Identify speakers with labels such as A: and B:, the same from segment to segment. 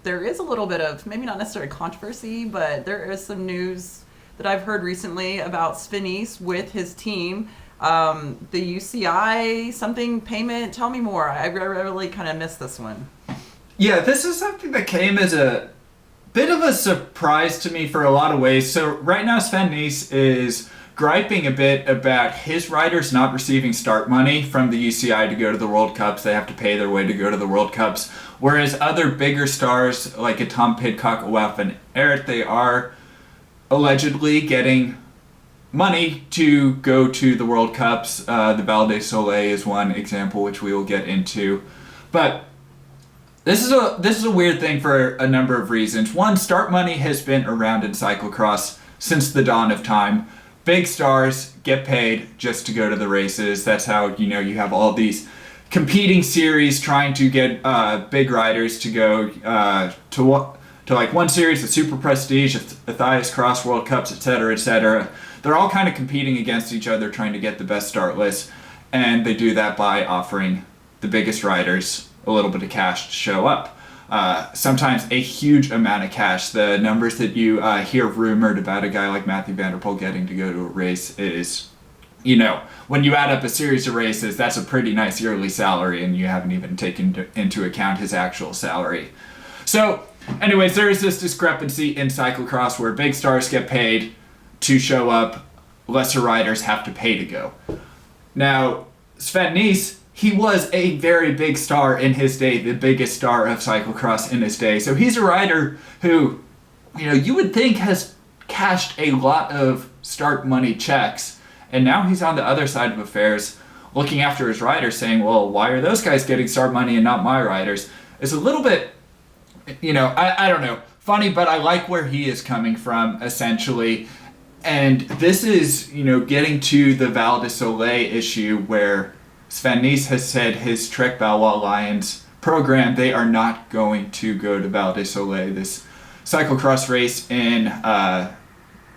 A: there is a little bit of, maybe not necessarily controversy, but there is some news that I've heard recently about Sven Nys with his team. The UCI something payment, tell me more. I really kind of missed this one.
B: Yeah, this is something that came as a bit of a surprise to me for a lot of ways. So right now Sven Nys is griping a bit about his riders not receiving start money from the UCI to go to the World Cups. They have to pay their way to go to the World Cups. Whereas other bigger stars like a Tom Pidcock, a Wout van Aert, they are allegedly getting money to go to the World Cups. The Val de Soleil is one example, which we will get into. But this is a weird thing for a number of reasons. One, start money has been around in cyclocross since the dawn of time. Big stars get paid just to go to the races. That's how, you have all these competing series trying to get big riders to go to like one series, the Super Prestige, the Thias Cross World Cups, etc., etc. They're all kind of competing against each other, trying to get the best start list, and they do that by offering the biggest riders a little bit of cash to show up. Sometimes a huge amount of cash. The numbers that you hear rumored about a guy like Matthew Van Der Poel getting to go to a race is, when you add up a series of races, that's a pretty nice yearly salary, and you haven't even taken into account his actual salary. So, anyways, there is this discrepancy in cyclocross where big stars get paid to show up, lesser riders have to pay to go. Now, Sven Nys, he was a very big star in his day, the biggest star of cyclocross in his day. So he's a rider who, you would think has cashed a lot of start money checks. And now he's on the other side of affairs, looking after his riders, saying, well, why are those guys getting start money and not my riders? It's a little bit, I don't know, funny, but I like where he is coming from, essentially. And this is, getting to the Val de Soleil issue where Sven Nys has said his Trek Lions program, they are not going to go to Val de Soleil, this cyclocross race in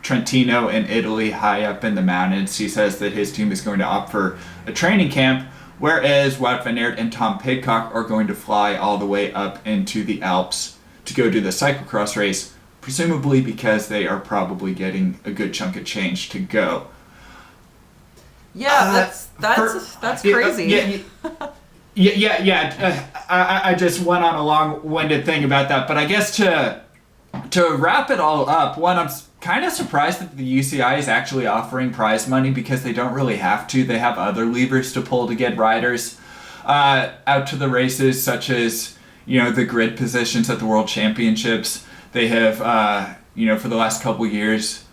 B: Trentino in Italy, high up in the mountains. He says that his team is going to opt for a training camp, whereas Wout van Aert and Tom Pidcock are going to fly all the way up into the Alps to go do the cyclocross race, presumably because they are probably getting a good chunk of change to go.
A: Yeah, that's crazy.
B: I just went on a long-winded thing about that, but I guess to wrap it all up, one, I'm kind of surprised that the UCI is actually offering prize money because they don't really have to. They have other levers to pull to get riders out to the races, such as the grid positions at the World Championships. They have for the last couple years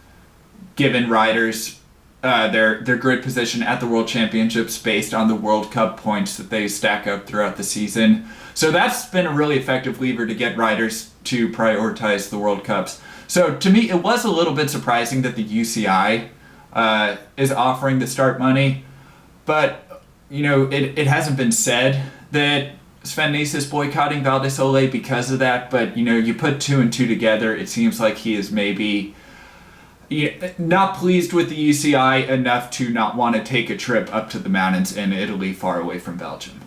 B: given riders their grid position at the World Championships based on the World Cup points that they stack up throughout the season. So that's been a really effective lever to get riders to prioritize the World Cups. So to me, it was a little bit surprising that the UCI is offering the start money, but it hasn't been said that Sven Nys is boycotting Val de Soleil because of that, but you put two and two together, it seems like he is maybe not pleased with the UCI enough to not want to take a trip up to the mountains in Italy far away from Belgium.